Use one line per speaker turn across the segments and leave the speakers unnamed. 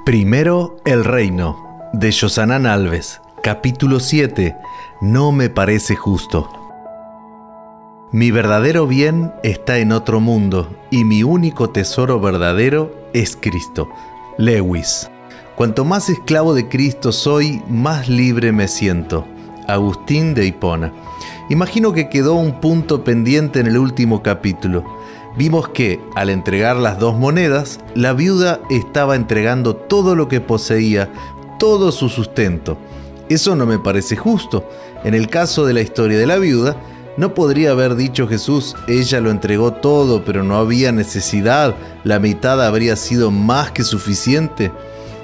Primero el reino, de Yosanán Alves, capítulo 7, No me parece justo. Mi verdadero bien está en otro mundo, y mi único tesoro verdadero es Cristo. Lewis. Cuanto más esclavo de Cristo soy, más libre me siento. Agustín de Hipona. Imagino que quedó un punto pendiente en el último capítulo. Vimos que, al entregar las 2 monedas, la viuda estaba entregando todo lo que poseía, todo su sustento. Eso no me parece justo. En el caso de la historia de la viuda, ¿no podría haber dicho Jesús, ella lo entregó todo, pero no había necesidad, la mitad habría sido más que suficiente?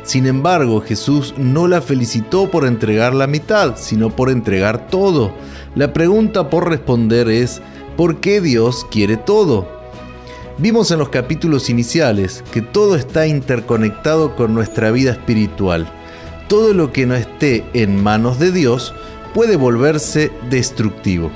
Sin embargo, Jesús no la felicitó por entregar la mitad, sino por entregar todo. La pregunta por responder es, ¿por qué Dios quiere todo? Vimos en los capítulos iniciales que todo está interconectado con nuestra vida espiritual. Todo lo que no esté en manos de Dios puede volverse destructivo.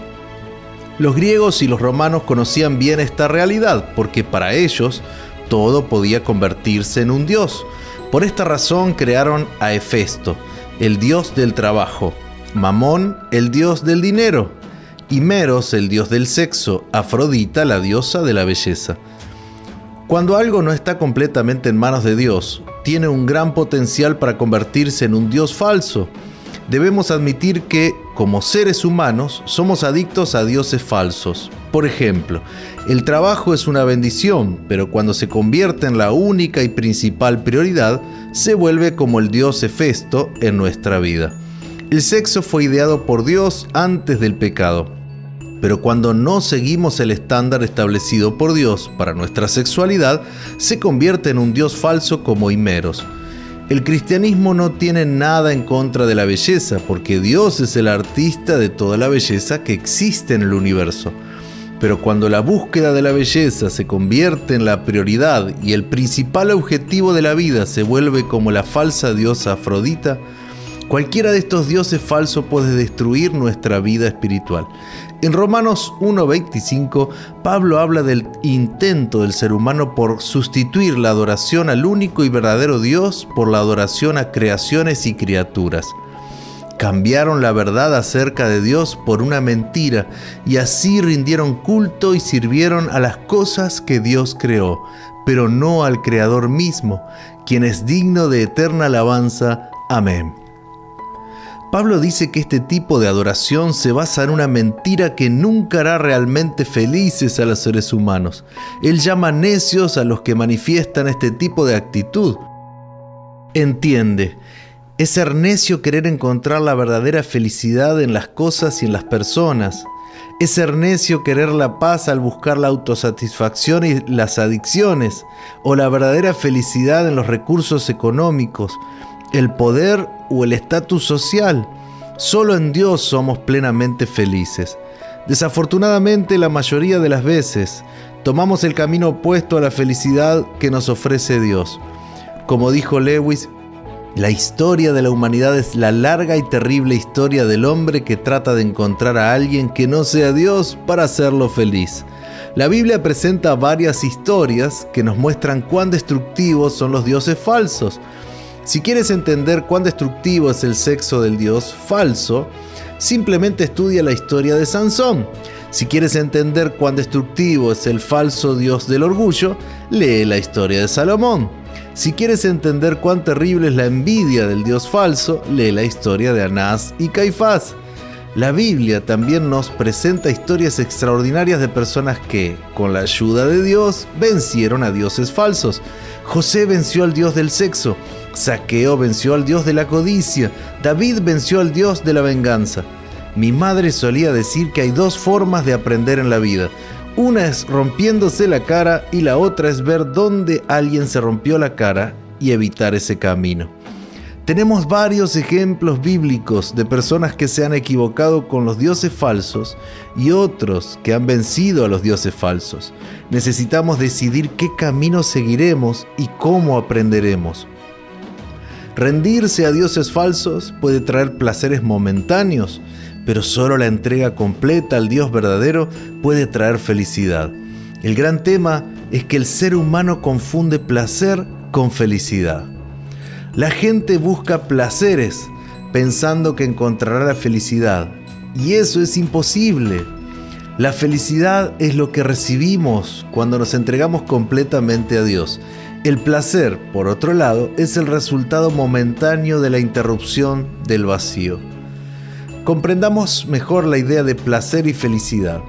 Los griegos y los romanos conocían bien esta realidad, porque para ellos todo podía convertirse en un dios. Por esta razón crearon a Hefesto, el dios del trabajo, Mamón, el dios del dinero, y Meros, el dios del sexo, Afrodita, la diosa de la belleza. Cuando algo no está completamente en manos de Dios, tiene un gran potencial para convertirse en un dios falso. Debemos admitir que, como seres humanos, somos adictos a dioses falsos. Por ejemplo, el trabajo es una bendición, pero cuando se convierte en la única y principal prioridad, se vuelve como el dios Hefesto en nuestra vida. El sexo fue ideado por Dios antes del pecado. Pero cuando no seguimos el estándar establecido por Dios para nuestra sexualidad, se convierte en un dios falso como Himeros. El cristianismo no tiene nada en contra de la belleza, porque Dios es el artista de toda la belleza que existe en el universo. Pero cuando la búsqueda de la belleza se convierte en la prioridad y el principal objetivo de la vida se vuelve como la falsa diosa Afrodita, cualquiera de estos dioses falsos puede destruir nuestra vida espiritual. En Romanos 1:25, Pablo habla del intento del ser humano por sustituir la adoración al único y verdadero Dios por la adoración a creaciones y criaturas. Cambiaron la verdad acerca de Dios por una mentira y así rindieron culto y sirvieron a las cosas que Dios creó, pero no al Creador mismo, quien es digno de eterna alabanza. Amén. Pablo dice que este tipo de adoración se basa en una mentira que nunca hará realmente felices a los seres humanos. Él llama necios a los que manifiestan este tipo de actitud. Entiende, es ser necio querer encontrar la verdadera felicidad en las cosas y en las personas. Es ser necio querer la paz al buscar la autosatisfacción y las adicciones, o la verdadera felicidad en los recursos económicos, el poder o el estatus social. Solo en Dios somos plenamente felices. Desafortunadamente, la mayoría de las veces tomamos el camino opuesto a la felicidad que nos ofrece Dios. Como dijo Lewis, la historia de la humanidad es la larga y terrible historia del hombre que trata de encontrar a alguien que no sea Dios para hacerlo feliz. La Biblia presenta varias historias que nos muestran cuán destructivos son los dioses falsos. Si quieres entender cuán destructivo es el sexo del dios falso, simplemente estudia la historia de Sansón. Si quieres entender cuán destructivo es el falso dios del orgullo, lee la historia de Salomón. Si quieres entender cuán terrible es la envidia del dios falso, lee la historia de Anás y Caifás. La Biblia también nos presenta historias extraordinarias de personas que, con la ayuda de Dios, vencieron a dioses falsos. José venció al dios del sexo, Zaqueo venció al dios de la codicia, David venció al dios de la venganza. Mi madre solía decir que hay 2 formas de aprender en la vida. Una es rompiéndose la cara y la otra es ver dónde alguien se rompió la cara y evitar ese camino. Tenemos varios ejemplos bíblicos de personas que se han equivocado con los dioses falsos y otros que han vencido a los dioses falsos. Necesitamos decidir qué camino seguiremos y cómo aprenderemos. Rendirse a dioses falsos puede traer placeres momentáneos, pero solo la entrega completa al Dios verdadero puede traer felicidad. El gran tema es que el ser humano confunde placer con felicidad. La gente busca placeres pensando que encontrará la felicidad, y eso es imposible. La felicidad es lo que recibimos cuando nos entregamos completamente a Dios. El placer, por otro lado, es el resultado momentáneo de la interrupción del vacío. Comprendamos mejor la idea de placer y felicidad.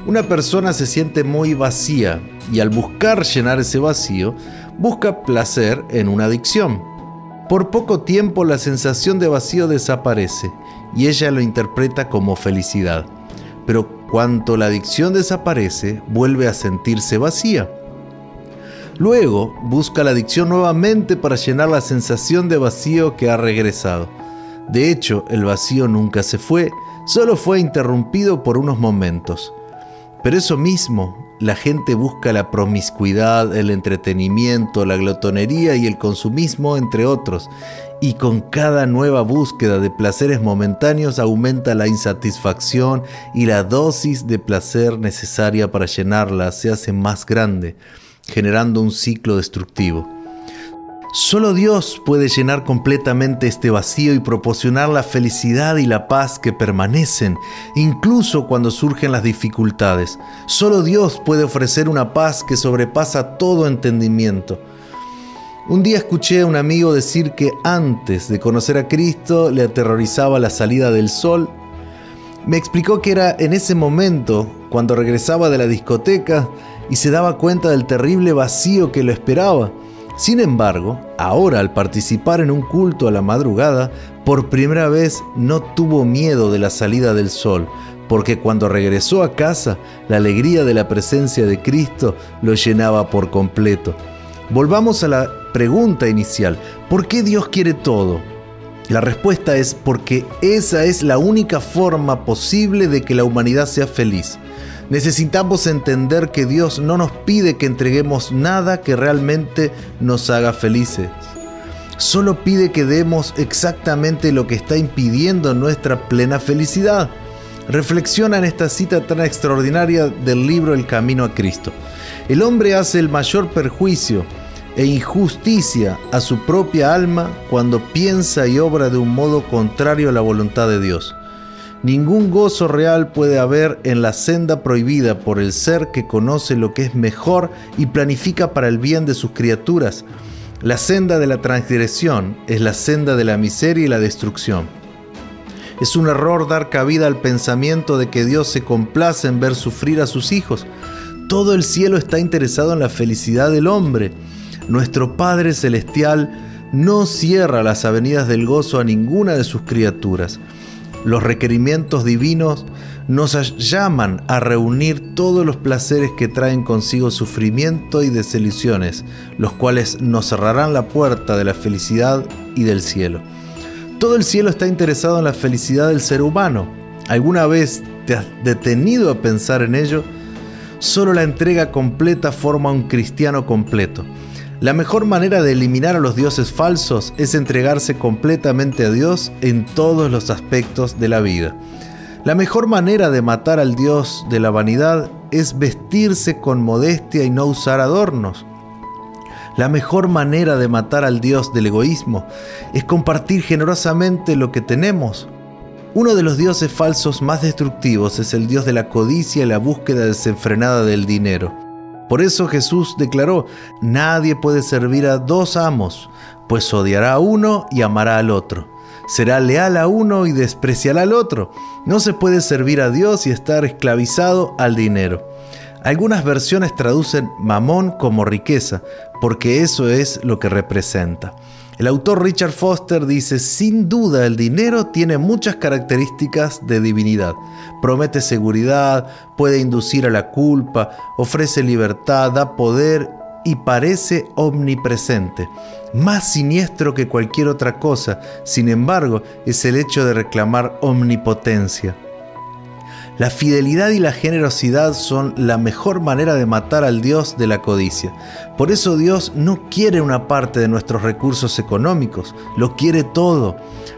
Una persona se siente muy vacía y al buscar llenar ese vacío, busca placer en una adicción. Por poco tiempo la sensación de vacío desaparece y ella lo interpreta como felicidad. Pero cuando la adicción desaparece, vuelve a sentirse vacía. Luego busca la adicción nuevamente para llenar la sensación de vacío que ha regresado. De hecho, el vacío nunca se fue, solo fue interrumpido por unos momentos. Pero eso mismo, la gente busca la promiscuidad, el entretenimiento, la glotonería y el consumismo, entre otros. Y con cada nueva búsqueda de placeres momentáneos aumenta la insatisfacción y la dosis de placer necesaria para llenarla se hace más grande, generando un ciclo destructivo. Solo Dios puede llenar completamente este vacío y proporcionar la felicidad y la paz que permanecen, incluso cuando surgen las dificultades. Solo Dios puede ofrecer una paz que sobrepasa todo entendimiento. Un día escuché a un amigo decir que antes de conocer a Cristo le aterrorizaba la salida del sol. Me explicó que era en ese momento, cuando regresaba de la discoteca y se daba cuenta del terrible vacío que lo esperaba. Sin embargo, ahora al participar en un culto a la madrugada, por primera vez no tuvo miedo de la salida del sol, porque cuando regresó a casa, la alegría de la presencia de Cristo lo llenaba por completo. Volvamos a la pregunta inicial: ¿por qué Dios quiere todo? La respuesta es porque esa es la única forma posible de que la humanidad sea feliz. Necesitamos entender que Dios no nos pide que entreguemos nada que realmente nos haga felices. Solo pide que demos exactamente lo que está impidiendo nuestra plena felicidad. Reflexiona en esta cita tan extraordinaria del libro El Camino a Cristo. El hombre hace el mayor perjuicio e injusticia a su propia alma cuando piensa y obra de un modo contrario a la voluntad de Dios. Ningún gozo real puede haber en la senda prohibida por el ser que conoce lo que es mejor y planifica para el bien de sus criaturas. La senda de la transgresión es la senda de la miseria y la destrucción. Es un error dar cabida al pensamiento de que Dios se complace en ver sufrir a sus hijos. Todo el cielo está interesado en la felicidad del hombre. Nuestro Padre Celestial no cierra las avenidas del gozo a ninguna de sus criaturas. Los requerimientos divinos nos llaman a reunir todos los placeres que traen consigo sufrimiento y desilusiones, los cuales nos cerrarán la puerta de la felicidad y del cielo. Todo el cielo está interesado en la felicidad del ser humano. ¿Alguna vez te has detenido a pensar en ello? Solo la entrega completa forma un cristiano completo. La mejor manera de eliminar a los dioses falsos es entregarse completamente a Dios en todos los aspectos de la vida. La mejor manera de matar al Dios de la vanidad es vestirse con modestia y no usar adornos. La mejor manera de matar al Dios del egoísmo es compartir generosamente lo que tenemos. Uno de los dioses falsos más destructivos es el Dios de la codicia y la búsqueda desenfrenada del dinero. Por eso Jesús declaró: nadie puede servir a dos amos, pues odiará a uno y amará al otro. Será leal a uno y despreciará al otro. No se puede servir a Dios y estar esclavizado al dinero. Algunas versiones traducen mamón como riqueza, porque eso es lo que representa. El autor Richard Foster dice: sin duda el dinero tiene muchas características de divinidad. Promete seguridad, puede inducir a la culpa, ofrece libertad, da poder y parece omnipresente. Más siniestro que cualquier otra cosa, sin embargo, es el hecho de reclamar omnipotencia. La fidelidad y la generosidad son la mejor manera de matar al Dios de la codicia. Por eso Dios no quiere una parte de nuestros recursos económicos, lo quiere todo.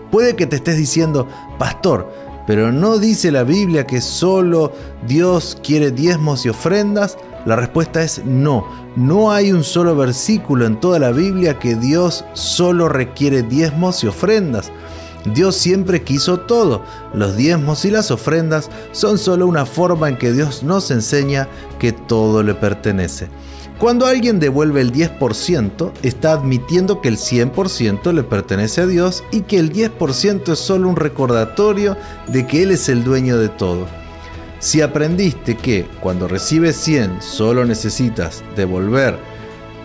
Puede que te estés diciendo: pastor, pero ¿no dice la Biblia que solo Dios quiere diezmos y ofrendas? La respuesta es no. No hay un solo versículo en toda la Biblia que Dios solo requiere diezmos y ofrendas. Dios siempre quiso todo. Los diezmos y las ofrendas son solo una forma en que Dios nos enseña que todo le pertenece. Cuando alguien devuelve el 10%, está admitiendo que el 100% le pertenece a Dios y que el 10% es solo un recordatorio de que Él es el dueño de todo. Si aprendiste que cuando recibes 100 solo necesitas devolver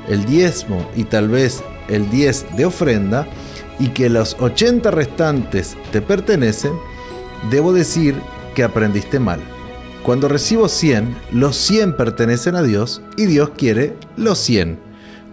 el diezmo y tal vez el 10 de ofrenda y que los 80 restantes te pertenecen, debo decir que aprendiste mal. Cuando recibo 100, los 100 pertenecen a Dios y Dios quiere los 100.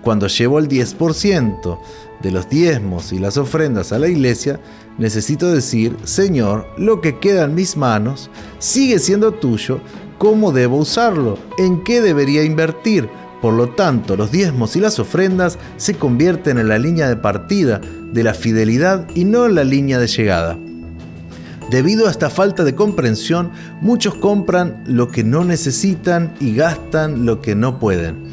Cuando llevo el 10% de los diezmos y las ofrendas a la iglesia, necesito decir: Señor, lo que queda en mis manos sigue siendo tuyo. ¿Cómo debo usarlo? ¿En qué debería invertir? Por lo tanto, los diezmos y las ofrendas se convierten en la línea de partida de la fidelidad y no en la línea de llegada. Debido a esta falta de comprensión, muchos compran lo que no necesitan y gastan lo que no pueden.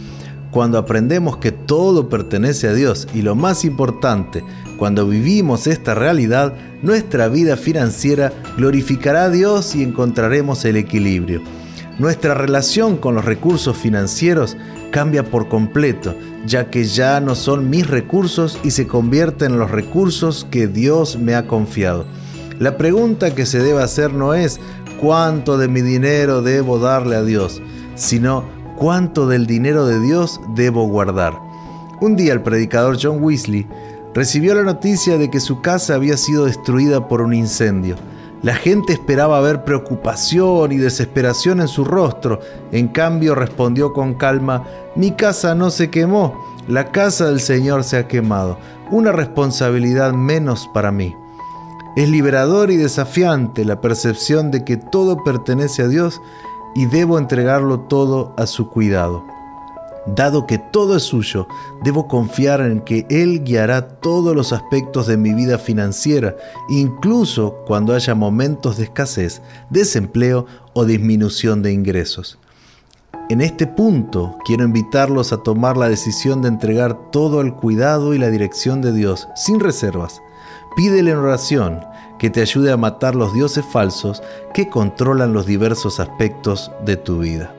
Cuando aprendemos que todo pertenece a Dios y lo más importante, cuando vivimos esta realidad, nuestra vida financiera glorificará a Dios y encontraremos el equilibrio. Nuestra relación con los recursos financieros cambia por completo, ya que ya no son mis recursos y se convierten en los recursos que Dios me ha confiado. La pregunta que se debe hacer no es ¿cuánto de mi dinero debo darle a Dios?, sino ¿cuánto del dinero de Dios debo guardar? Un día el predicador John Wesley recibió la noticia de que su casa había sido destruida por un incendio. La gente esperaba ver preocupación y desesperación en su rostro. En cambio respondió con calma: mi casa no se quemó, la casa del Señor se ha quemado. Una responsabilidad menos para mí. Es liberador y desafiante la percepción de que todo pertenece a Dios y debo entregarlo todo a su cuidado. Dado que todo es suyo, debo confiar en que Él guiará todos los aspectos de mi vida financiera, incluso cuando haya momentos de escasez, desempleo o disminución de ingresos. En este punto, quiero invitarlos a tomar la decisión de entregar todo al cuidado y la dirección de Dios, sin reservas. Pídele en oración que te ayude a matar los dioses falsos que controlan los diversos aspectos de tu vida.